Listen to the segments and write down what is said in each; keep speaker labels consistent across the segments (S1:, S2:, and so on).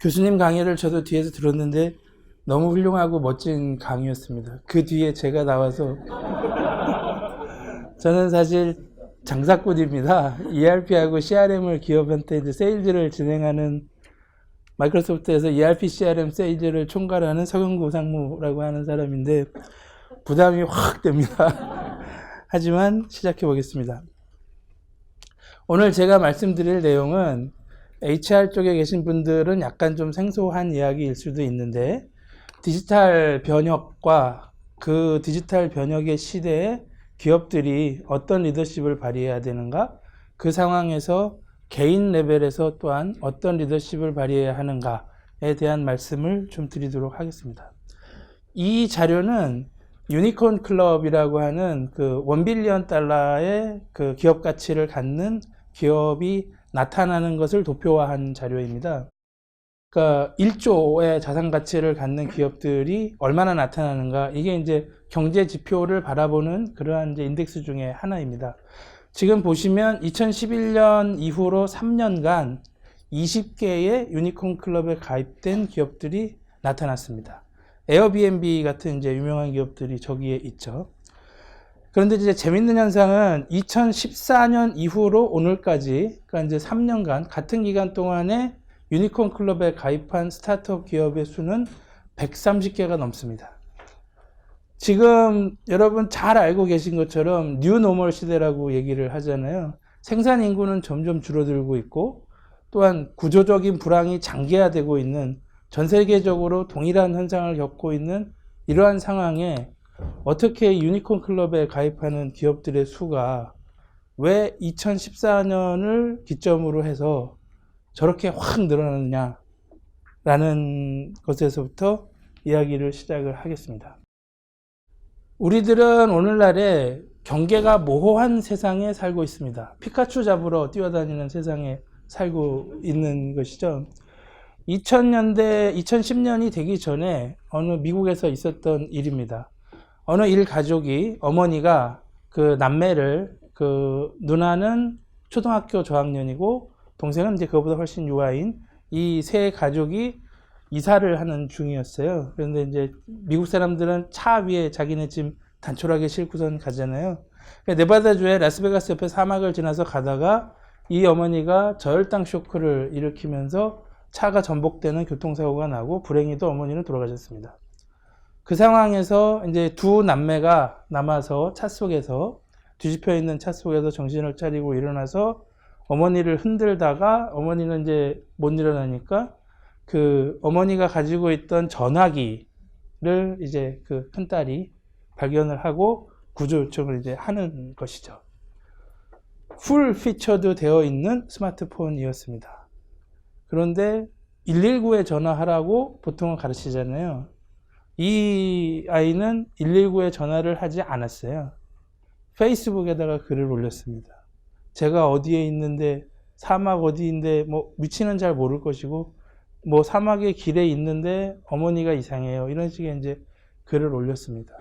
S1: 교수님 강의를 저도 뒤에서 들었는데 너무 훌륭하고 멋진 강의였습니다. 그 뒤에 제가 나와서 저는 사실 장사꾼입니다. ERP하고 CRM을 기업한테 이제 세일즈를 진행하는 마이크로소프트에서 ERP, CRM 세일즈를 총괄하는 서경구 상무라고 하는 사람인데 부담이 확 됩니다. 하지만 시작해 보겠습니다. 오늘 제가 말씀드릴 내용은 HR 쪽에 계신 분들은 약간 좀 생소한 이야기일 수도 있는데 디지털 변혁과 그 디지털 변혁의 시대에 기업들이 어떤 리더십을 발휘해야 되는가, 그 상황에서 개인 레벨에서 또한 어떤 리더십을 발휘해야 하는가에 대한 말씀을 좀 드리도록 하겠습니다. 이 자료는 유니콘 클럽이라고 하는 그 $1빌리언의 그 기업 가치를 갖는 기업이 나타나는 것을 도표화한 자료입니다. 그러니까 1조의 자산 가치를 갖는 기업들이 얼마나 나타나는가, 이게 이제 경제 지표를 바라보는 그러한 이제 인덱스 중에 하나입니다. 지금 보시면 2011년 이후로 3년간 20개의 유니콘 클럽에 가입된 기업들이 나타났습니다. 에어비앤비 같은 이제 유명한 기업들이 저기에 있죠. 그런데 이제 재밌는 현상은 2014년 이후로 오늘까지, 그러니까 이제 3년간 같은 기간 동안에 유니콘 클럽에 가입한 스타트업 기업의 수는 130개가 넘습니다. 지금 여러분 잘 알고 계신 것처럼 뉴 노멀 시대라고 얘기를 하잖아요. 생산 인구는 점점 줄어들고 있고 또한 구조적인 불황이 장기화되고 있는, 전 세계적으로 동일한 현상을 겪고 있는 이러한 상황에 어떻게 유니콘 클럽에 가입하는 기업들의 수가 왜 2014년을 기점으로 해서 저렇게 확 늘어나느냐라는 것에서부터 이야기를 시작을 하겠습니다. 우리들은 오늘날에 경계가 모호한 세상에 살고 있습니다. 피카츄 잡으러 뛰어다니는 세상에 살고 있는 것이죠. 2000년대, 2010년이 되기 전에 어느 미국에서 있었던 일입니다. 어느 일가족이, 어머니가 그 남매를, 그 누나는 초등학교 저학년이고 동생은 이제 그거보다 훨씬 유아인 이 세 가족이 이사를 하는 중이었어요. 그런데 이제 미국 사람들은 차 위에 자기네 짐 단촐하게 싣고선 가잖아요. 네바다주의 라스베가스 옆에 사막을 지나서 가다가 이 어머니가 저혈당 쇼크를 일으키면서 차가 전복되는 교통사고가 나고 불행히도 어머니는 돌아가셨습니다. 그 상황에서 이제 두 남매가 남아서 차 속에서, 뒤집혀 있는 차 속에서 정신을 차리고 일어나서 어머니를 흔들다가 어머니는 이제 못 일어나니까 그 어머니가 가지고 있던 전화기를 이제 그 큰딸이 발견을 하고 구조 요청을 이제 하는 것이죠. 풀 피처도 되어 있는 스마트폰이었습니다. 그런데 119에 전화하라고 보통은 가르치잖아요. 이 아이는 119에 전화를 하지 않았어요. 페이스북에다가 글을 올렸습니다. 제가 어디에 있는데, 사막 어디인데, 뭐 위치는 잘 모를 것이고, 뭐 사막의 길에 있는데 어머니가 이상해요, 이런 식의 이제 글을 올렸습니다.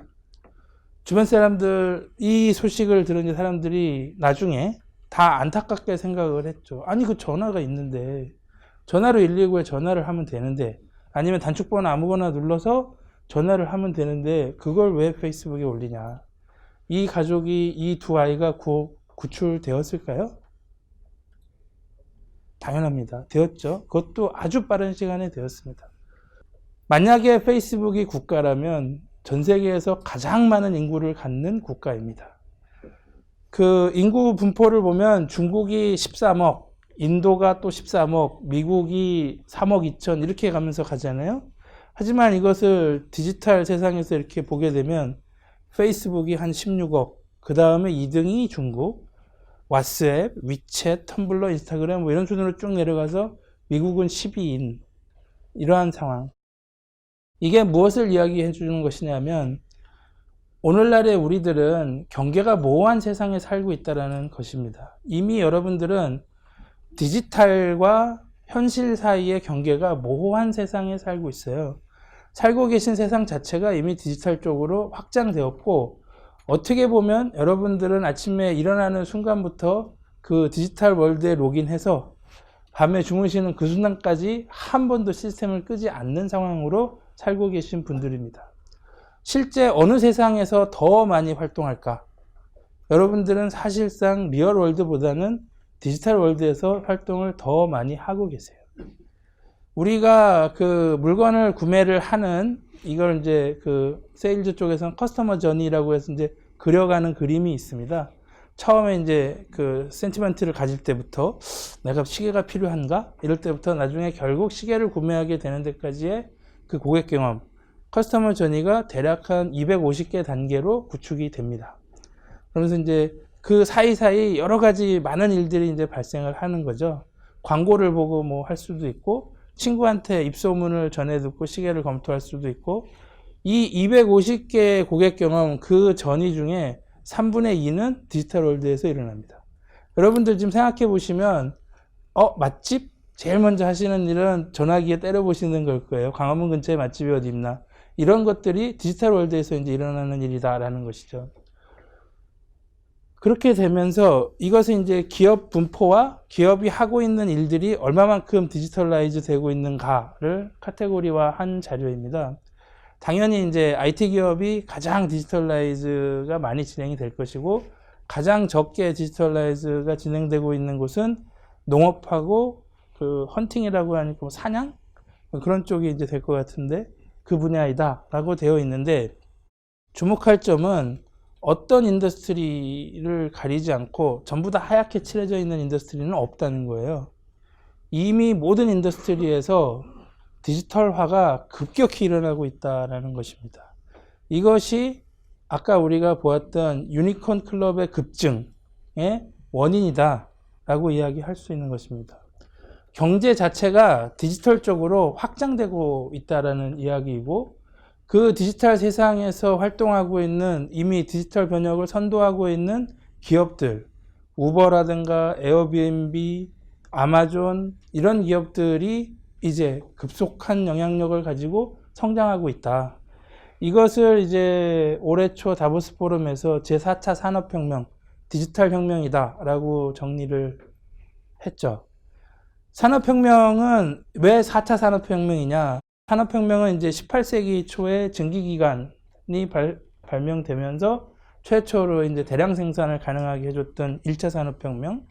S1: 주변 사람들, 이 소식을 들은 사람들이 나중에 다 안타깝게 생각을 했죠. 아니 그 전화가 있는데, 전화로 119에 전화를 하면 되는데, 아니면 단축번호 아무거나 눌러서 전화를 하면 되는데 그걸 왜 페이스북에 올리냐. 이 가족이, 이 두 아이가 구출되었을까요? 당연합니다. 되었죠. 그것도 아주 빠른 시간에 되었습니다. 만약에 페이스북이 국가라면 전 세계에서 가장 많은 인구를 갖는 국가입니다. 그 인구 분포를 보면 중국이 13억, 인도가 또 13억, 미국이 3억 2천 이렇게 가면서 가잖아요. 하지만 이것을 디지털 세상에서 이렇게 보게 되면 페이스북이 한 16억, 그 다음에 2등이 중국, 왓츠앱, 위챗, 텀블러, 인스타그램 뭐 이런 순으로 쭉 내려가서 미국은 12인, 이러한 상황. 이게 무엇을 이야기해 주는 것이냐면 오늘날의 우리들은 경계가 모호한 세상에 살고 있다는 것입니다. 이미 여러분들은 디지털과 현실 사이의 경계가 모호한 세상에 살고 있어요. 살고 계신 세상 자체가 이미 디지털 쪽으로 확장되었고, 어떻게 보면 여러분들은 아침에 일어나는 순간부터 그 디지털 월드에 로그인해서 밤에 주무시는 그 순간까지 한 번도 시스템을 끄지 않는 상황으로 살고 계신 분들입니다. 실제 어느 세상에서 더 많이 활동할까? 여러분들은 사실상 리얼 월드보다는 디지털 월드에서 활동을 더 많이 하고 계세요. 우리가 그 물건을 구매를 하는 이걸 이제 그 세일즈 쪽에서는 커스터머 저니라고 해서 이제 그려가는 그림이 있습니다. 처음에 이제 그 센티먼트를 가질 때부터 내가 시계가 필요한가? 이럴 때부터 나중에 결국 시계를 구매하게 되는 데까지의 그 고객 경험, 커스터머 저니가 대략 한 250개 단계로 구축이 됩니다. 그러면서 이제 그 사이사이 여러 가지 많은 일들이 이제 발생을 하는 거죠. 광고를 보고 뭐 할 수도 있고, 친구한테 입소문을 전해 듣고 시계를 검토할 수도 있고, 이 250개의 고객 경험 그 전이 중에 3분의 2는 디지털 월드에서 일어납니다. 여러분들 지금 생각해 보시면, 맛집? 제일 먼저 하시는 일은 전화기에 때려 보시는 걸 거예요. 광화문 근처에 맛집이 어디 있나? 이런 것들이 디지털 월드에서 이제 일어나는 일이다라는 것이죠. 그렇게 되면서 이것은 이제 기업 분포와 기업이 하고 있는 일들이 얼마만큼 디지털라이즈 되고 있는가를 카테고리화한 자료입니다. 당연히 이제 IT 기업이 가장 디지털라이즈가 많이 진행이 될 것이고, 가장 적게 디지털라이즈가 진행되고 있는 곳은 농업하고 그 헌팅이라고 하니까 뭐 사냥? 그런 쪽이 이제 될 것 같은데 그 분야이다라고 되어 있는데, 주목할 점은 어떤 인더스트리를 가리지 않고 전부 다 하얗게 칠해져 있는 인더스트리는 없다는 거예요. 이미 모든 인더스트리에서 디지털화가 급격히 일어나고 있다는 것입니다. 이것이 아까 우리가 보았던 유니콘 클럽의 급증의 원인이다 라고 이야기할 수 있는 것입니다. 경제 자체가 디지털 쪽으로 확장되고 있다는 이야기이고, 그 디지털 세상에서 활동하고 있는, 이미 디지털 번역을 선도하고 있는 기업들, 우버라든가 에어비앤비, 아마존, 이런 기업들이 이제 급속한 영향력을 가지고 성장하고 있다. 이것을 이제 올해 초 다보스 포럼에서 제4차 산업혁명, 디지털 혁명이다 라고 정리를 했죠. 산업혁명은 왜 4차 산업혁명이냐? 산업혁명은 이제 18세기 초에 증기기관이 발명되면서 최초로 이제 대량 생산을 가능하게 해줬던 1차 산업혁명,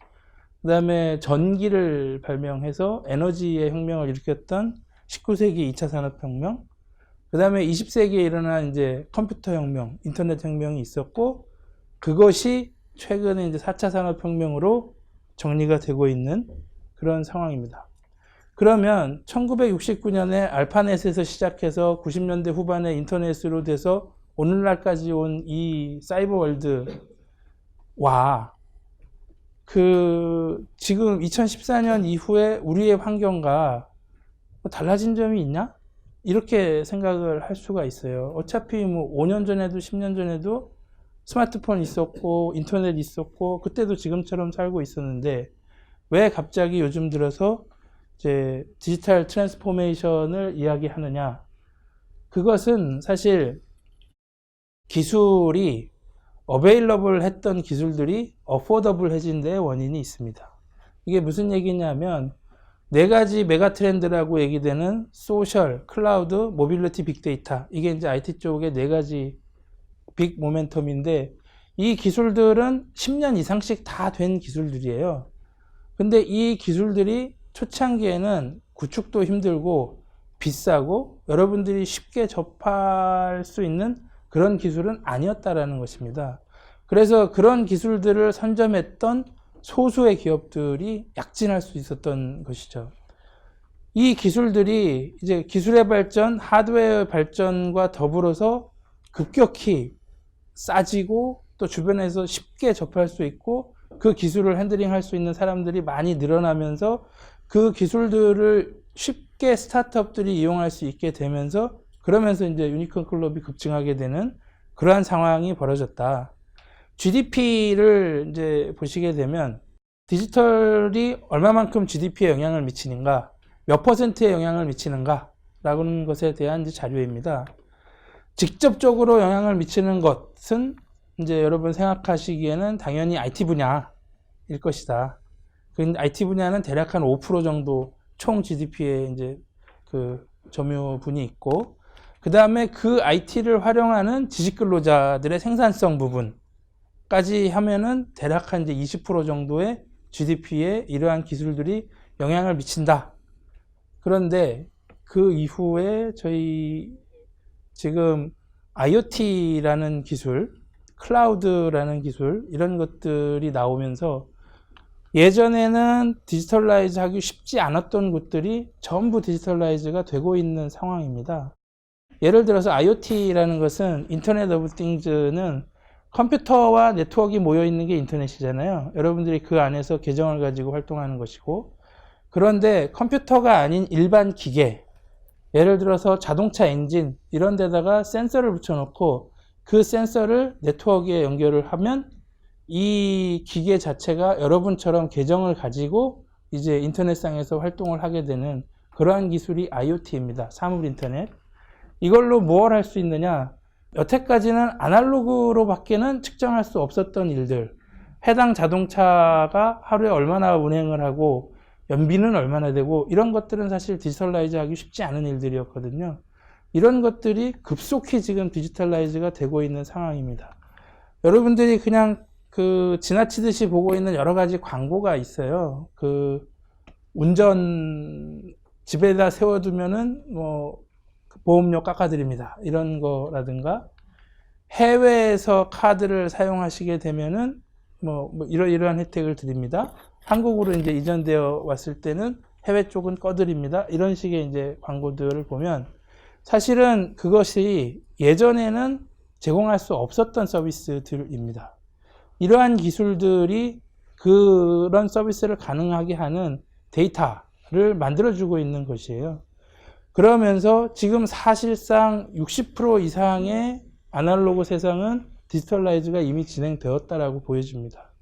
S1: 그 다음에 전기를 발명해서 에너지의 혁명을 일으켰던 19세기 2차 산업혁명, 그 다음에 20세기에 일어난 이제 컴퓨터 혁명, 인터넷 혁명이 있었고, 그것이 최근에 이제 4차 산업혁명으로 정리가 되고 있는 그런 상황입니다. 그러면 1969년에 알파넷에서 시작해서 90년대 후반에 인터넷으로 돼서 오늘날까지 온 이 사이버 월드와 지금 2014년 이후에 우리의 환경과 달라진 점이 있냐? 이렇게 생각을 할 수가 있어요. 어차피 뭐 5년 전에도 10년 전에도 스마트폰 있었고 인터넷 있었고 그때도 지금처럼 살고 있었는데, 왜 갑자기 요즘 들어서 이제 디지털 트랜스포메이션을 이야기하느냐? 그것은 사실 기술이 어베일러블 했던 기술들이 어포더블 해진 데에 원인이 있습니다. 이게 무슨 얘기냐면, 네 가지 메가 트렌드라고 얘기되는 소셜, 클라우드, 모빌리티, 빅데이터, 이게 이제 IT 쪽의 네 가지 빅 모멘텀인데, 이 기술들은 10년 이상씩 다 된 기술들이에요. 근데 이 기술들이 초창기에는 구축도 힘들고 비싸고 여러분들이 쉽게 접할 수 있는 그런 기술은 아니었다라는 것입니다. 그래서 그런 기술들을 선점했던 소수의 기업들이 약진할 수 있었던 것이죠. 이 기술들이 이제 기술의 발전, 하드웨어의 발전과 더불어서 급격히 싸지고 또 주변에서 쉽게 접할 수 있고 그 기술을 핸들링할 수 있는 사람들이 많이 늘어나면서 그 기술들을 쉽게 스타트업들이 이용할 수 있게 되면서, 그러면서 이제 유니콘 클럽이 급증하게 되는 그러한 상황이 벌어졌다. GDP를 이제 보시게 되면 디지털이 얼마만큼 GDP에 영향을 미치는가, 몇 퍼센트의 영향을 미치는가 라는 것에 대한 이제 자료입니다. 직접적으로 영향을 미치는 것은 이제 여러분 생각하시기에는 당연히 IT 분야일 것이다. 그 IT 분야는 대략 한 5% 정도 총 GDP에 이제 그 점유분이 있고, 그 다음에 그 IT를 활용하는 지식근로자들의 생산성 부분까지 하면은 대략 한 이제 20% 정도의 GDP에 이러한 기술들이 영향을 미친다. 그런데 그 이후에 저희 지금 IoT라는 기술, 클라우드라는 기술, 이런 것들이 나오면서 예전에는 디지털라이즈 하기 쉽지 않았던 것들이 전부 디지털라이즈가 되고 있는 상황입니다. 예를 들어서 IoT라는 것은 인터넷 오브 띵즈는 컴퓨터와 네트워크가 모여 있는 게 인터넷이잖아요. 여러분들이 그 안에서 계정을 가지고 활동하는 것이고, 그런데 컴퓨터가 아닌 일반 기계, 예를 들어서 자동차 엔진 이런 데다가 센서를 붙여놓고 그 센서를 네트워크에 연결을 하면 이 기계 자체가 여러분처럼 계정을 가지고 이제 인터넷상에서 활동을 하게 되는 그러한 기술이 IoT입니다. 사물 인터넷. 이걸로 무엇을 할 수 있느냐? 여태까지는 아날로그로 밖에는 측정할 수 없었던 일들, 해당 자동차가 하루에 얼마나 운행을 하고 연비는 얼마나 되고 이런 것들은 사실 디지털라이즈 하기 쉽지 않은 일들이었거든요. 이런 것들이 급속히 지금 디지털라이즈가 되고 있는 상황입니다. 여러분들이 그냥 그 지나치듯이 보고 있는 여러 가지 광고가 있어요. 그 운전 집에다 세워두면은 뭐 보험료 깎아드립니다. 이런 거라든가 해외에서 카드를 사용하시게 되면은 뭐 이러이러한 혜택을 드립니다. 한국으로 이제 이전되어 왔을 때는 해외 쪽은 꺼드립니다. 이런 식의 이제 광고들을 보면 사실은 그것이 예전에는 제공할 수 없었던 서비스들입니다. 이러한 기술들이 그런 서비스를 가능하게 하는 데이터를 만들어주고 있는 것이에요. 그러면서 지금 사실상 60% 이상의 아날로그 세상은 디지털라이즈가 이미 진행되었다라고 보여집니다.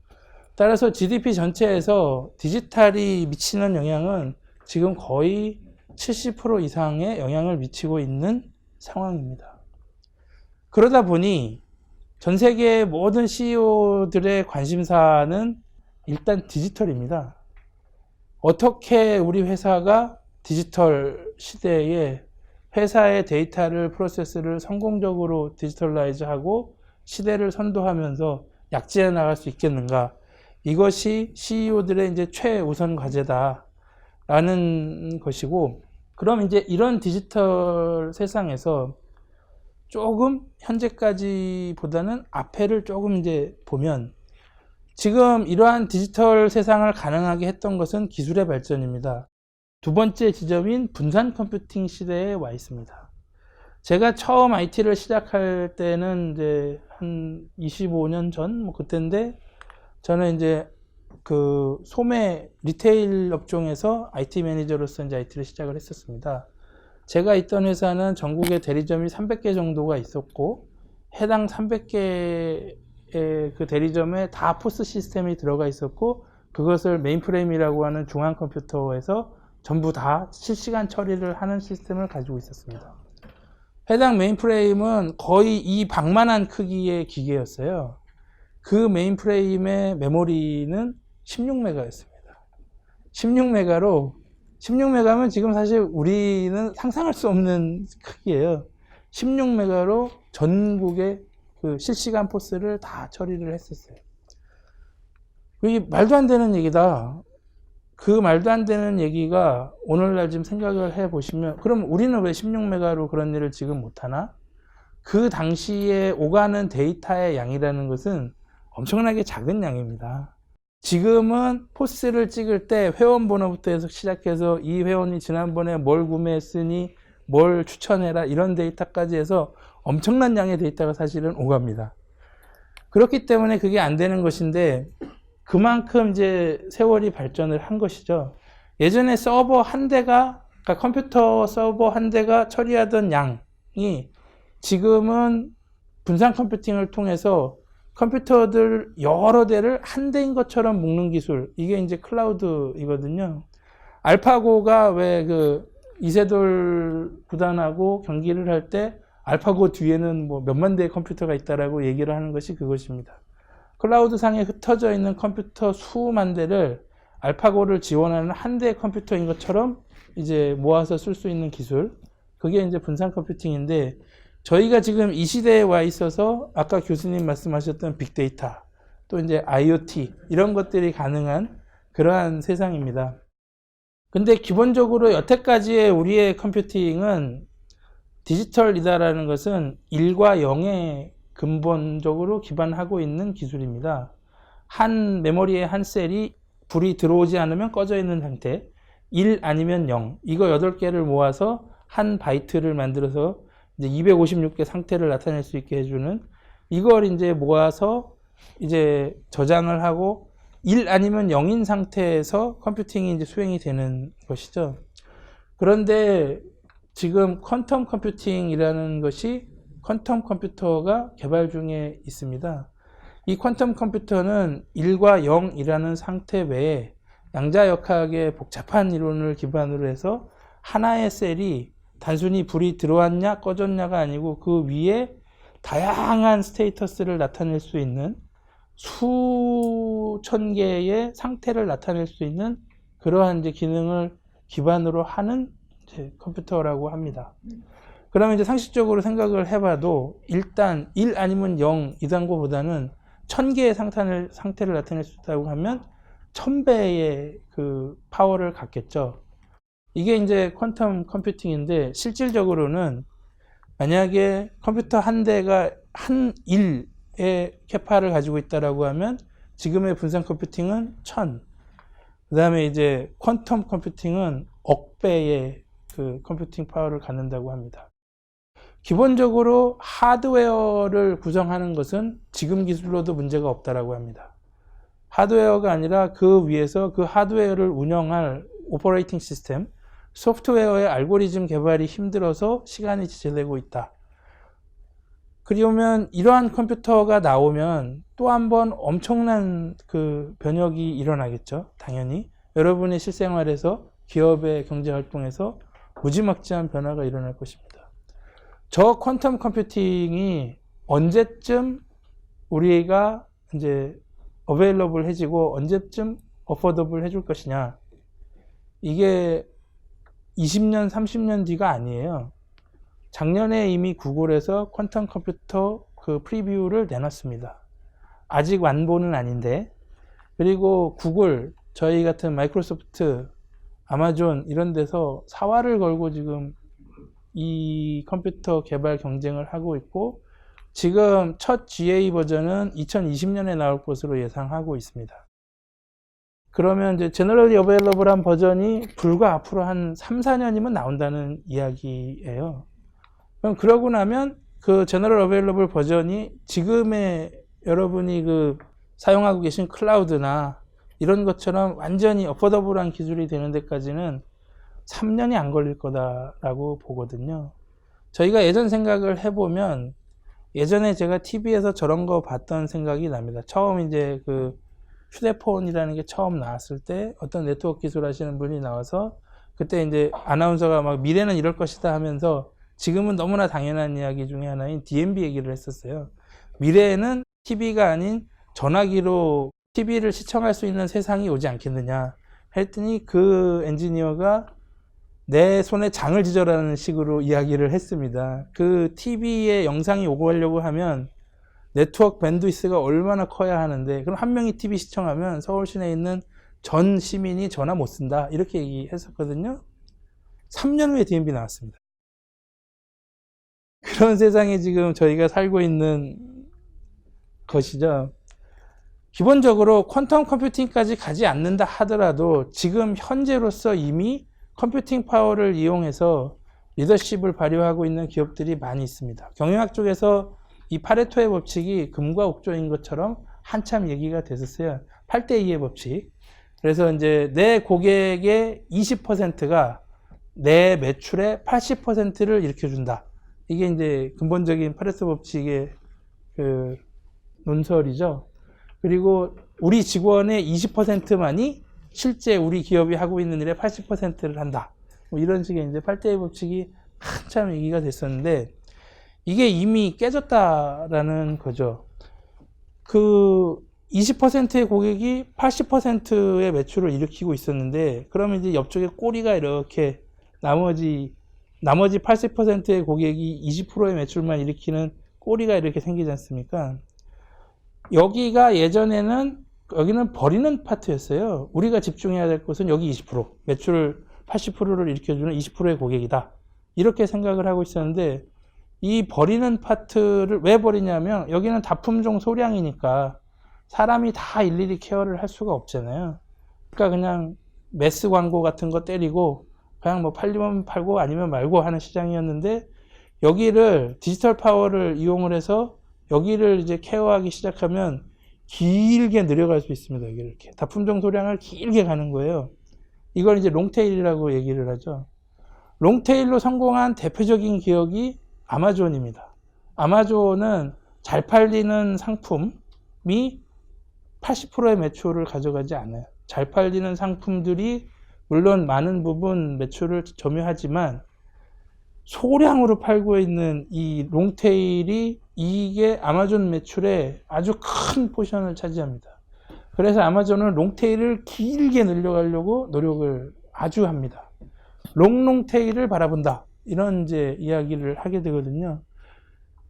S1: 따라서 GDP 전체에서 디지털이 미치는 영향은 지금 거의 70% 이상의 영향을 미치고 있는 상황입니다. 그러다 보니 전 세계의 모든 CEO들의 관심사는 일단 디지털입니다. 어떻게 우리 회사가 디지털 시대에 회사의 데이터를 프로세스를 성공적으로 디지털라이즈하고 시대를 선도하면서 약지해 나갈 수 있겠는가? 이것이 CEO들의 이제 최우선 과제다라는 것이고, 그럼 이제 이런 디지털 세상에서 조금 현재까지보다는 앞에를 조금 이제 보면 지금 이러한 디지털 세상을 가능하게 했던 것은 기술의 발전입니다. 두 번째 지점인 분산 컴퓨팅 시대에 와 있습니다. 제가 처음 IT를 시작할 때는 이제 한 25년 전 뭐 그때인데 저는 이제 그 소매 리테일 업종에서 IT 매니저로서 이제 IT를 시작을 했었습니다. 제가 있던 회사는 전국에 대리점이 300개 정도가 있었고 해당 300개의 그 대리점에 다 포스 시스템이 들어가 있었고 그것을 메인프레임이라고 하는 중앙 컴퓨터에서 전부 다 실시간 처리를 하는 시스템을 가지고 있었습니다. 해당 메인프레임은 거의 이 방만한 크기의 기계였어요. 그 메인프레임의 메모리는 16메가였습니다. 16메가로 16메가면 지금 사실 우리는 상상할 수 없는 크기예요. 16메가로 전국의 그 실시간 포스를 다 처리를 했었어요. 이게 말도 안 되는 얘기다. 그 말도 안 되는 얘기가 오늘날 지금 생각을 해보시면 그럼 우리는 왜 16메가로 그런 일을 지금 못하나? 그 당시에 오가는 데이터의 양이라는 것은 엄청나게 작은 양입니다. 지금은 포스를 찍을 때 회원 번호부터 해서 시작해서 이 회원이 지난번에 뭘 구매했으니 뭘 추천해라 이런 데이터까지 해서 엄청난 양의 데이터가 사실은 오갑니다. 그렇기 때문에 그게 안 되는 것인데 그만큼 이제 세월이 발전을 한 것이죠. 예전에 서버 한 대가, 그러니까 컴퓨터 서버 한 대가 처리하던 양이 지금은 분산 컴퓨팅을 통해서 컴퓨터들 여러 대를 한 대인 것처럼 묶는 기술, 이게 이제 클라우드이거든요. 알파고가 왜 그 이세돌 구단하고 경기를 할 때 알파고 뒤에는 뭐 몇만 대의 컴퓨터가 있다라고 얘기를 하는 것이 그것입니다. 클라우드 상에 흩어져 있는 컴퓨터 수만 대를 알파고를 지원하는 한 대의 컴퓨터인 것처럼 이제 모아서 쓸 수 있는 기술. 그게 이제 분산 컴퓨팅인데, 저희가 지금 이 시대에 와 있어서 아까 교수님 말씀하셨던 빅데이터, 또 이제 IoT 이런 것들이 가능한 그러한 세상입니다. 근데 기본적으로 여태까지의 우리의 컴퓨팅은 디지털이다라는 것은 1과 0에 근본적으로 기반하고 있는 기술입니다. 한 메모리에 한 셀이 불이 들어오지 않으면 꺼져 있는 상태, 1 아니면 0, 이거 8개를 모아서 한 바이트를 만들어서 이제 256개 상태를 나타낼 수 있게 해주는, 이걸 이제 모아서 이제 저장을 하고 1 아니면 0인 상태에서 컴퓨팅이 이제 수행이 되는 것이죠. 그런데 지금 퀀텀 컴퓨팅이라는 것이 퀀텀 컴퓨터가 개발 중에 있습니다. 이 퀀텀 컴퓨터는 1과 0이라는 상태 외에 양자역학의 복잡한 이론을 기반으로 해서 하나의 셀이 단순히 불이 들어왔냐 꺼졌냐가 아니고 그 위에 다양한 스테이터스를 나타낼 수 있는 수천 개의 상태를 나타낼 수 있는 그러한 이제 기능을 기반으로 하는 이제 컴퓨터라고 합니다. 그러면 이제 상식적으로 생각을 해봐도 일단 1 아니면 0 이단고보다는 1000개의 상태를 나타낼 수 있다고 하면 1000배의 그 파워를 갖겠죠. 이게 이제 퀀텀 컴퓨팅인데, 실질적으로는 만약에 컴퓨터 한 대가 한 1의 캐파를 가지고 있다라고 하면 지금의 분산 컴퓨팅은 1000, 그 다음에 이제 퀀텀 컴퓨팅은 억배의 그 컴퓨팅 파워를 갖는다고 합니다. 기본적으로 하드웨어를 구성하는 것은 지금 기술로도 문제가 없다라고 합니다. 하드웨어가 아니라 그 위에서 그 하드웨어를 운영할 오퍼레이팅 시스템, 소프트웨어의 알고리즘 개발이 힘들어서 시간이 지체되고 있다. 그러면 이러한 컴퓨터가 나오면 또 한 번 엄청난 그 변혁이 일어나겠죠. 당연히 여러분의 실생활에서, 기업의 경제활동에서 무지막지한 변화가 일어날 것입니다. 저 퀀텀 컴퓨팅이 언제쯤 우리가 이제 어베일러블 해지고 언제쯤 어포더블 해줄 것이냐, 이게 20년 30년 뒤가 아니에요. 작년에 이미 구글에서 퀀텀 컴퓨터 그 프리뷰를 내놨습니다. 아직 완본은 아닌데. 그리고 구글, 저희 같은 마이크로소프트, 아마존 이런 데서 사활을 걸고 지금 이 컴퓨터 개발 경쟁을 하고 있고, 지금 첫 GA 버전은 2020년에 나올 것으로 예상하고 있습니다. 그러면 이제 제너럴리 어베일러블한 버전이 불과 앞으로 한 3, 4년이면 나온다는 이야기예요. 그럼 그러고 나면 그 제너럴 어베일러블 버전이 지금의 여러분이 그 사용하고 계신 클라우드나 이런 것처럼 완전히 어포더블한 기술이 되는 데까지는 3년이 안 걸릴 거다라고 보거든요. 저희가 예전 생각을 해보면, 예전에 제가 TV에서 저런 거 봤던 생각이 납니다. 처음 이제 그 휴대폰이라는 게 처음 나왔을 때 어떤 네트워크 기술 하시는 분이 나와서 그때 이제 아나운서가 막 미래는 이럴 것이다 하면서 지금은 너무나 당연한 이야기 중에 하나인 DMB 얘기를 했었어요. 미래에는 TV가 아닌 전화기로 TV를 시청할 수 있는 세상이 오지 않겠느냐 했더니 그 엔지니어가 내 손에 장을 지져라는 식으로 이야기를 했습니다. 그 TV에 영상이 오고 하려고 하면 네트워크 밴드위스가 얼마나 커야 하는데, 그럼 한 명이 TV 시청하면 서울 시내에 있는 전 시민이 전화 못 쓴다, 이렇게 얘기했었거든요. 3년 후에 DMB 나왔습니다. 그런 세상에 지금 저희가 살고 있는 것이죠. 기본적으로 퀀텀 컴퓨팅까지 가지 않는다 하더라도 지금 현재로서 이미 컴퓨팅 파워를 이용해서 리더십을 발휘하고 있는 기업들이 많이 있습니다. 경영학 쪽에서 이 파레토의 법칙이 금과 옥조인 것처럼 한참 얘기가 됐었어요. 8대2의 법칙. 그래서 이제 내 고객의 20%가 내 매출의 80%를 일으켜준다. 이게 이제 근본적인 파레토 법칙의 그 논설이죠. 그리고 우리 직원의 20%만이 실제 우리 기업이 하고 있는 일의 80%를 한다. 뭐 이런 식의 이제 8대2 법칙이 한참 얘기가 됐었는데, 이게 이미 깨졌다라는 거죠. 그 20%의 고객이 80%의 매출을 일으키고 있었는데, 그러면 이제 옆쪽에 꼬리가 이렇게 나머지 80%의 고객이 20%의 매출만 일으키는 꼬리가 이렇게 생기지 않습니까? 여기가 예전에는 여기는 버리는 파트였어요. 우리가 집중해야 될 것은 여기 20%, 매출 80%를 일으켜주는 20%의 고객이다. 이렇게 생각을 하고 있었는데, 이 버리는 파트를 왜 버리냐면, 여기는 다품종 소량이니까 사람이 다 일일이 케어를 할 수가 없잖아요. 그러니까 그냥 매스 광고 같은 거 때리고 그냥 뭐 팔리면 팔고 아니면 말고 하는 시장이었는데, 여기를 디지털 파워를 이용을 해서 여기를 이제 케어하기 시작하면 길게 늘어갈 수 있습니다. 여기 이렇게 다품종 소량을 길게 가는 거예요. 이걸 이제 롱테일이라고 얘기를 하죠. 롱테일로 성공한 대표적인 기업이 아마존입니다. 아마존은 잘 팔리는 상품이 80%의 매출을 가져가지 않아요. 잘 팔리는 상품들이 물론 많은 부분 매출을 점유하지만 소량으로 팔고 있는 이 롱테일이 이게 아마존 매출의 아주 큰 포션을 차지합니다. 그래서 아마존은 롱테일을 길게 늘려가려고 노력을 아주 합니다. 롱테일을 바라본다. 이런 이제 이야기를 하게 되거든요.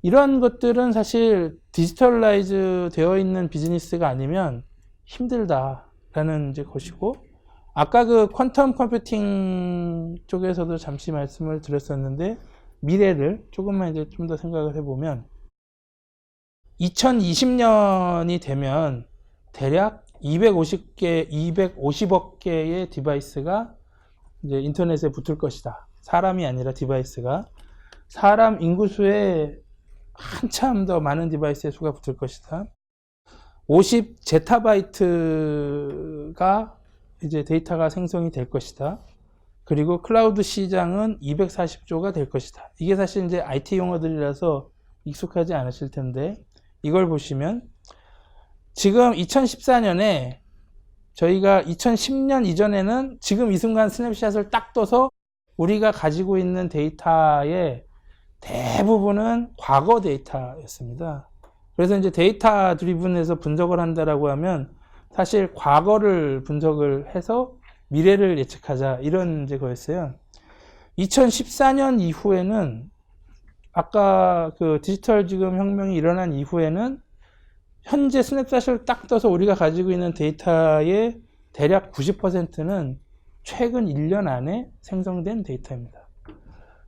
S1: 이런 것들은 사실 디지털라이즈 되어 있는 비즈니스가 아니면 힘들다라는 이제 것이고, 아까 그 퀀텀 컴퓨팅 쪽에서도 잠시 말씀을 드렸었는데, 미래를 조금만 이제 좀 더 생각을 해보면 2020년이 되면 대략 250억 개의 디바이스가 이제 인터넷에 붙을 것이다. 사람이 아니라 디바이스가. 사람 인구수의 한참 더 많은 디바이스의 수가 붙을 것이다. 50 제타바이트가 이제 데이터가 생성이 될 것이다. 그리고 클라우드 시장은 240조가 될 것이다. 이게 사실 이제 IT 용어들이라서 익숙하지 않으실 텐데, 이걸 보시면 지금 2014년에 저희가 2010년 이전에는 지금 이 순간 스냅샷을 딱 떠서 우리가 가지고 있는 데이터의 대부분은 과거 데이터였습니다. 그래서 이제 데이터 드리븐에서 분석을 한다라고 하면 사실 과거를 분석을 해서 미래를 예측하자, 이런 이제 거였어요. 2014년 이후에는 아까 그 디지털 지금 혁명이 일어난 이후에는 현재 스냅샷을 딱 떠서 우리가 가지고 있는 데이터의 대략 90%는 최근 1년 안에 생성된 데이터입니다.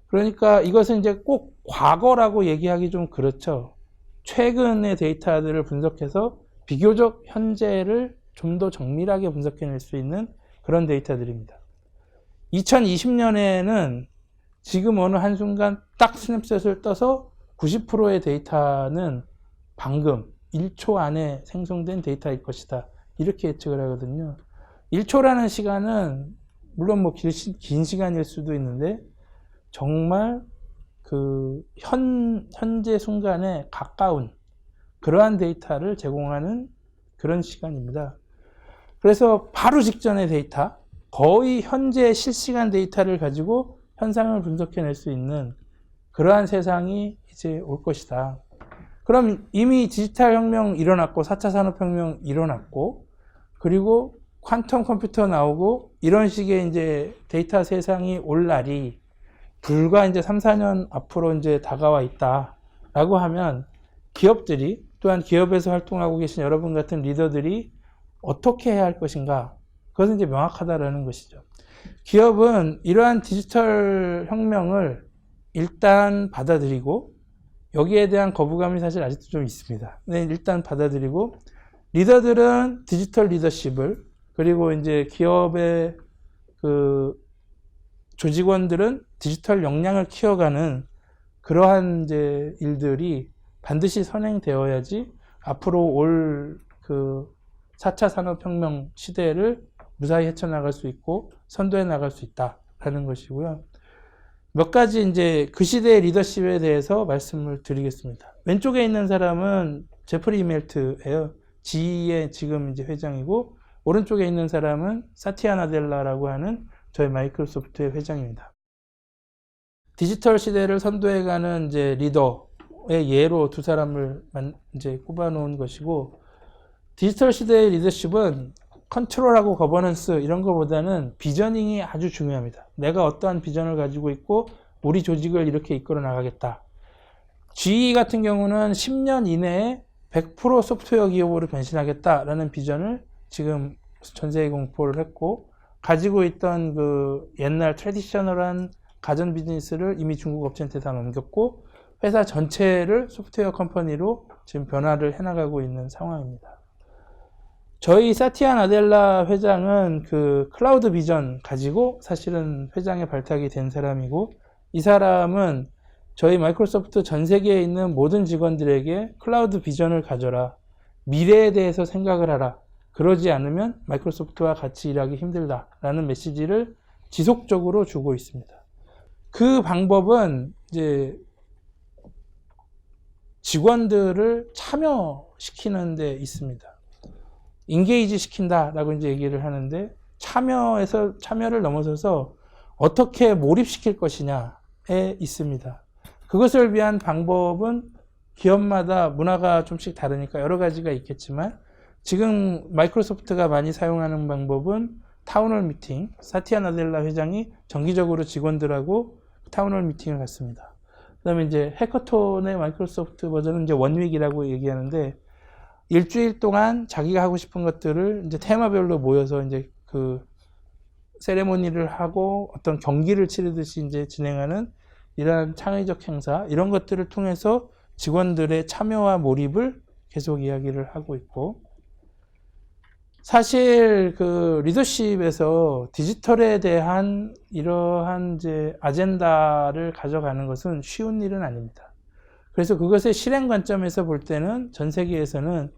S1: 그러니까 이것은 이제 꼭 과거라고 얘기하기 좀 그렇죠. 최근의 데이터들을 분석해서 비교적 현재를 좀 더 정밀하게 분석해낼 수 있는 그런 데이터들입니다. 2020년에는 지금 어느 한순간 딱 스냅샷을 떠서 90%의 데이터는 방금 1초 안에 생성된 데이터일 것이다. 이렇게 예측을 하거든요. 1초라는 시간은 물론 뭐 긴 시간일 수도 있는데 정말 그 현재 순간에 가까운 그러한 데이터를 제공하는 그런 시간입니다. 그래서 바로 직전의 데이터, 거의 현재 실시간 데이터를 가지고 현상을 분석해낼 수 있는 그러한 세상이 이제 올 것이다. 그럼 이미 디지털 혁명 일어났고 4차 산업혁명 일어났고, 그리고 퀀텀 컴퓨터 나오고 이런 식의 이제 데이터 세상이 올 날이 불과 이제 3, 4년 앞으로 이제 다가와 있다라고 하면 기업들이, 또한 기업에서 활동하고 계신 여러분 같은 리더들이 어떻게 해야 할 것인가? 그것은 이제 명확하다라는 것이죠. 기업은 이러한 디지털 혁명을 일단 받아들이고, 여기에 대한 거부감이 사실 아직도 좀 있습니다. 네, 일단 받아들이고, 리더들은 디지털 리더십을, 그리고 이제 기업의 그 조직원들은 디지털 역량을 키워가는 그러한 이제 일들이 반드시 선행되어야지 앞으로 올 그 4차 산업혁명 시대를 무사히 헤쳐나갈 수 있고 선도해 나갈 수 있다라는 것이고요. 몇 가지 이제 그 시대의 리더십에 대해서 말씀을 드리겠습니다. 왼쪽에 있는 사람은 제프리 이멜트예요. GE의 지금 이제 회장이고, 오른쪽에 있는 사람은 사티아 나델라라고 하는 저희 마이크로소프트의 회장입니다. 디지털 시대를 선도해가는 이제 리더의 예로 두 사람을 이제 꼽아놓은 것이고, 디지털 시대의 리더십은 컨트롤하고 거버넌스 이런 것보다는 비저닝이 아주 중요합니다. 내가 어떠한 비전을 가지고 있고 우리 조직을 이렇게 이끌어 나가겠다. GE 같은 경우는 10년 이내에 100% 소프트웨어 기업으로 변신하겠다라는 비전을 지금 전 세계에 공포를 했고, 가지고 있던 그 옛날 트래디셔널한 가전 비즈니스를 이미 중국 업체한테 다 넘겼고, 회사 전체를 소프트웨어 컴퍼니로 지금 변화를 해나가고 있는 상황입니다. 저희 사티아 나델라 회장은 그 클라우드 비전 가지고 사실은 회장에 발탁이 된 사람이고, 이 사람은 저희 마이크로소프트 전 세계에 있는 모든 직원들에게 클라우드 비전을 가져라. 미래에 대해서 생각을 하라. 그러지 않으면 마이크로소프트와 같이 일하기 힘들다라는 메시지를 지속적으로 주고 있습니다. 그 방법은 이제 직원들을 참여시키는 데 있습니다. 인게이지 시킨다라고 이제 얘기를 하는데, 참여를 넘어서서 어떻게 몰입시킬 것이냐에 있습니다. 그것을 위한 방법은 기업마다 문화가 좀씩 다르니까 여러 가지가 있겠지만, 지금 마이크로소프트가 많이 사용하는 방법은 타운홀 미팅, 사티아 나델라 회장이 정기적으로 직원들하고 타운홀 미팅을 갖습니다. 그 다음에 이제 해커톤의 마이크로소프트 버전은 이제 원윅이라고 얘기하는데, 일주일 동안 자기가 하고 싶은 것들을 이제 테마별로 모여서 이제 그 세레모니를 하고 어떤 경기를 치르듯이 이제 진행하는 이러한 창의적 행사, 이런 것들을 통해서 직원들의 참여와 몰입을 계속 이야기를 하고 있고, 사실 그 리더십에서 디지털에 대한 이러한 이제 아젠다를 가져가는 것은 쉬운 일은 아닙니다. 그래서 그것의 실행 관점에서 볼 때는 전 세계에서는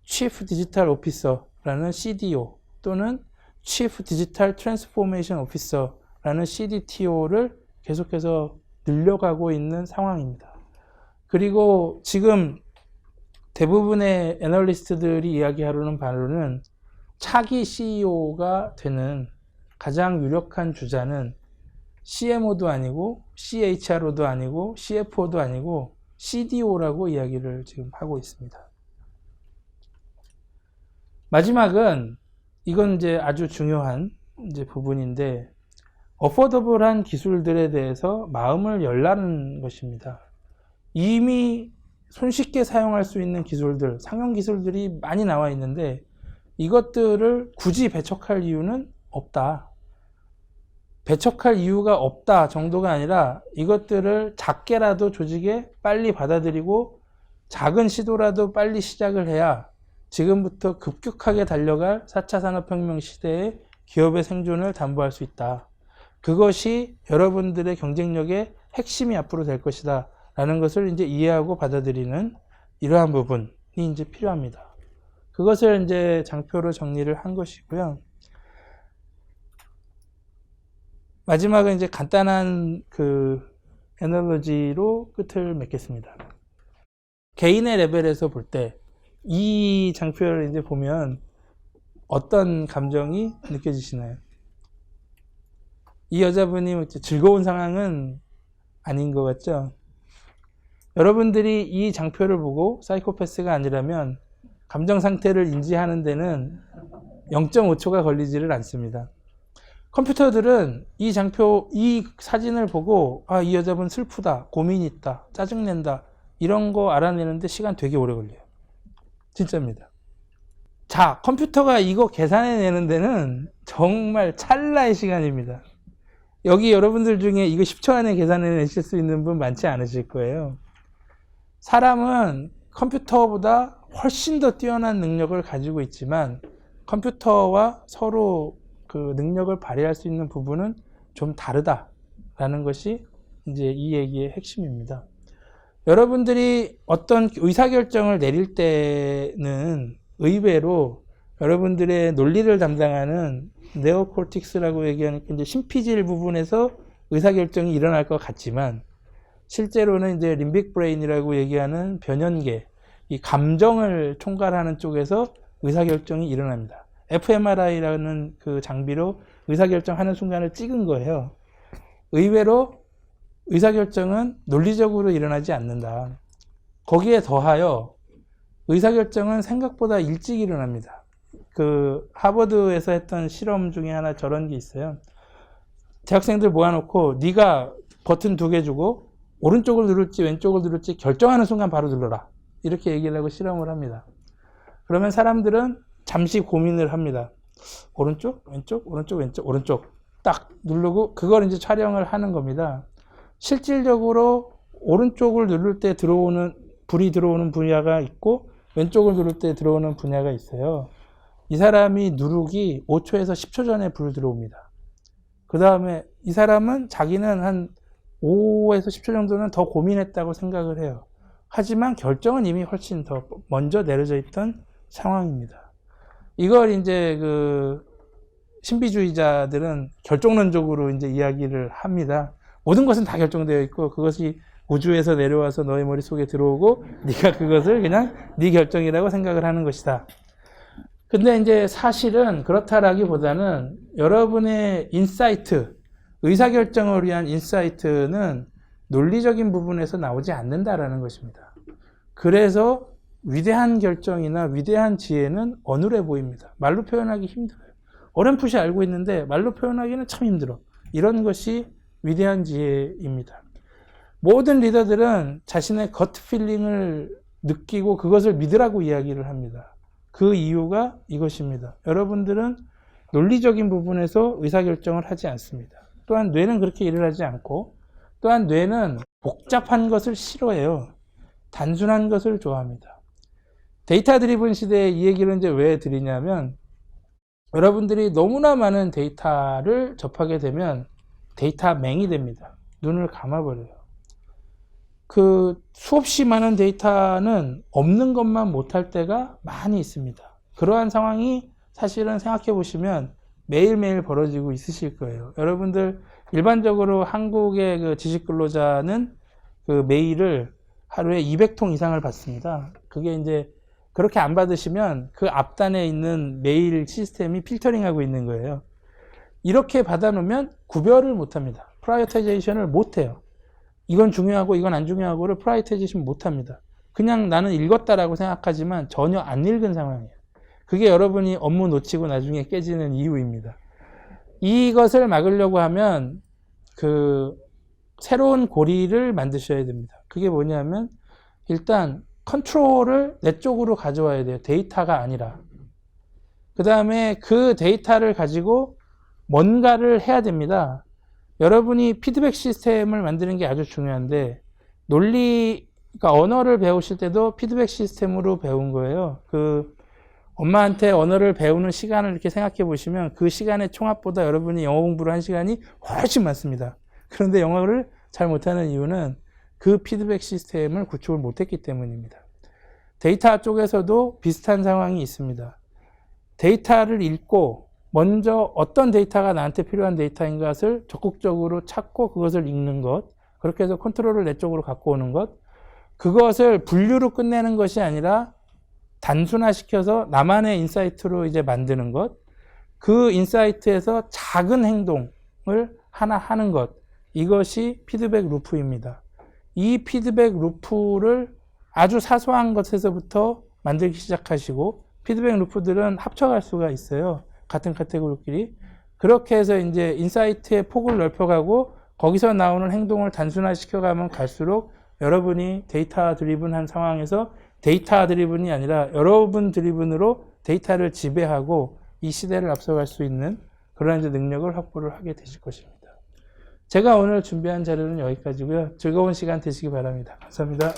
S1: Chief Digital Officer라는 CDO 또는 Chief Digital Transformation Officer라는 CDTO를 계속해서 늘려가고 있는 상황입니다. 그리고 지금 대부분의 애널리스트들이 이야기하려는 바로는 차기 CEO가 되는 가장 유력한 주자는 CMO도 아니고 CHRO도 아니고 CFO도 아니고 CDO라고 이야기를 지금 하고 있습니다. 마지막은 이건 이제 아주 중요한 이제 부분인데, 어포더블한 기술들에 대해서 마음을 열라는 것입니다. 이미 손쉽게 사용할 수 있는 기술들, 상용 기술들이 많이 나와 있는데 이것들을 굳이 배척할 이유는 없다. 배척할 이유가 없다 정도가 아니라 이것들을 작게라도 조직에 빨리 받아들이고 작은 시도라도 빨리 시작을 해야 지금부터 급격하게 달려갈 4차 산업혁명 시대의 기업의 생존을 담보할 수 있다. 그것이 여러분들의 경쟁력의 핵심이 앞으로 될 것이다 라는 것을 이제 이해하고 받아들이는 이러한 부분이 이제 필요합니다. 그것을 이제 장표로 정리를 한 것이고요. 마지막은 이제 간단한 그 애널로지로 끝을 맺겠습니다. 개인의 레벨에서 볼 때 이 장표를 이제 보면 어떤 감정이 느껴지시나요? 이 여자분이 즐거운 상황은 아닌 것 같죠? 여러분들이 이 장표를 보고 사이코패스가 아니라면 감정 상태를 인지하는 데는 0.5초가 걸리지를 않습니다. 컴퓨터들은 이 장표, 이 사진을 보고 아, 이 여자분 슬프다, 고민이 있다, 짜증낸다 이런 거 알아내는데 시간 되게 오래 걸려요. 진짜입니다. 자, 컴퓨터가 이거 계산해내는 데는 정말 찰나의 시간입니다. 여기 여러분들 중에 이거 10초 안에 계산해내실 수 있는 분 많지 않으실 거예요. 사람은 컴퓨터보다 훨씬 더 뛰어난 능력을 가지고 있지만 컴퓨터와 서로 그 능력을 발휘할 수 있는 부분은 좀 다르다라는 것이 이제 이 얘기의 핵심입니다. 여러분들이 어떤 의사결정을 내릴 때는 의외로 여러분들의 논리를 담당하는 네오콜틱스라고 얘기하는 이제 심피질 부분에서 의사결정이 일어날 것 같지만 실제로는 이제 림빅 브레인이라고 얘기하는 변연계, 이 감정을 총괄하는 쪽에서 의사결정이 일어납니다. fMRI라는 그 장비로 의사결정하는 순간을 찍은 거예요. 의외로 의사결정은 논리적으로 일어나지 않는다. 거기에 더하여 의사결정은 생각보다 일찍 일어납니다. 그 하버드에서 했던 실험 중에 하나 저런 게 있어요. 대학생들 모아놓고 네가 버튼 2개 주고 오른쪽을 누를지 왼쪽을 누를지 결정하는 순간 바로 눌러라. 이렇게 얘기를 하고 실험을 합니다. 그러면 사람들은 잠시 고민을 합니다. 오른쪽, 왼쪽, 오른쪽, 왼쪽, 오른쪽 딱 누르고 그걸 이제 촬영을 하는 겁니다. 실질적으로 오른쪽을 누를 때 불이 들어오는 분야가 있고 왼쪽을 누를 때 들어오는 분야가 있어요. 이 사람이 누르기 5초에서 10초 전에 불 들어옵니다. 그 다음에 이 사람은 자기는 한 5에서 10초 정도는 더 고민했다고 생각을 해요. 하지만 결정은 이미 훨씬 더 먼저 내려져 있던 상황입니다. 이걸 이제 그 신비주의자들은 결정론적으로 이제 이야기를 합니다. 모든 것은 다 결정되어 있고 그것이 우주에서 내려와서 너의 머릿속에 들어오고 네가 그것을 그냥 네 결정이라고 생각을 하는 것이다. 근데 이제 사실은 그렇다라기보다는 여러분의 인사이트, 의사결정을 위한 인사이트는 논리적인 부분에서 나오지 않는다라는 것입니다. 그래서 위대한 결정이나 위대한 지혜는 어눌해 보입니다. 말로 표현하기 힘들어요. 어렴풋이 알고 있는데 말로 표현하기는 참 힘들어. 이런 것이 위대한 지혜입니다. 모든 리더들은 자신의 겉 필링을 느끼고 그것을 믿으라고 이야기를 합니다. 그 이유가 이것입니다. 여러분들은 논리적인 부분에서 의사결정을 하지 않습니다. 또한 뇌는 그렇게 일을 하지 않고 또한 뇌는 복잡한 것을 싫어해요. 단순한 것을 좋아합니다. 데이터 드리븐 시대에 이 얘기를 이제 왜 드리냐면 여러분들이 너무나 많은 데이터를 접하게 되면 데이터 맹이 됩니다. 눈을 감아버려요. 그 수없이 많은 데이터는 없는 것만 못할 때가 많이 있습니다. 그러한 상황이 사실은 생각해 보시면 매일매일 벌어지고 있으실 거예요. 여러분들 일반적으로 한국의 그 지식 근로자는 그 메일을 하루에 200통 이상을 받습니다. 그게 이제 그렇게 안 받으시면 그 앞단에 있는 메일 시스템이 필터링하고 있는 거예요. 이렇게 받아놓으면 구별을 못합니다. 프라이어타이제이션을 못해요. 이건 중요하고 이건 안 중요하고를 프라이어타이제이션 못합니다. 그냥 나는 읽었다라고 생각하지만 전혀 안 읽은 상황이에요. 그게 여러분이 업무 놓치고 나중에 깨지는 이유입니다. 이것을 막으려고 하면 그 새로운 고리를 만드셔야 됩니다. 그게 뭐냐면 일단 컨트롤을 내 쪽으로 가져와야 돼요. 데이터가 아니라. 그 다음에 그 데이터를 가지고 뭔가를 해야 됩니다. 여러분이 피드백 시스템을 만드는 게 아주 중요한데 그러니까 언어를 배우실 때도 피드백 시스템으로 배운 거예요. 그 엄마한테 언어를 배우는 시간을 이렇게 생각해 보시면 그 시간의 총합보다 여러분이 영어 공부를 한 시간이 훨씬 많습니다. 그런데 영어를 잘 못하는 이유는 그 피드백 시스템을 구축을 못했기 때문입니다. 데이터 쪽에서도 비슷한 상황이 있습니다. 데이터를 읽고 먼저 어떤 데이터가 나한테 필요한 데이터인 것을 적극적으로 찾고 그것을 읽는 것, 그렇게 해서 컨트롤을 내 쪽으로 갖고 오는 것, 그것을 분류로 끝내는 것이 아니라 단순화시켜서 나만의 인사이트로 이제 만드는 것, 그 인사이트에서 작은 행동을 하나 하는 것, 이것이 피드백 루프입니다. 이 피드백 루프를 아주 사소한 것에서부터 만들기 시작하시고 피드백 루프들은 합쳐갈 수가 있어요. 같은 카테고리끼리. 그렇게 해서 이제 인사이트의 폭을 넓혀가고 거기서 나오는 행동을 단순화시켜가면 갈수록 여러분이 데이터 드리븐한 상황에서 데이터 드리븐이 아니라 여러분 드리븐으로 데이터를 지배하고 이 시대를 앞서갈 수 있는 그런 이제 능력을 확보를 하게 되실 것입니다. 제가 오늘 준비한 자료는 여기까지고요. 즐거운 시간 되시기 바랍니다. 감사합니다.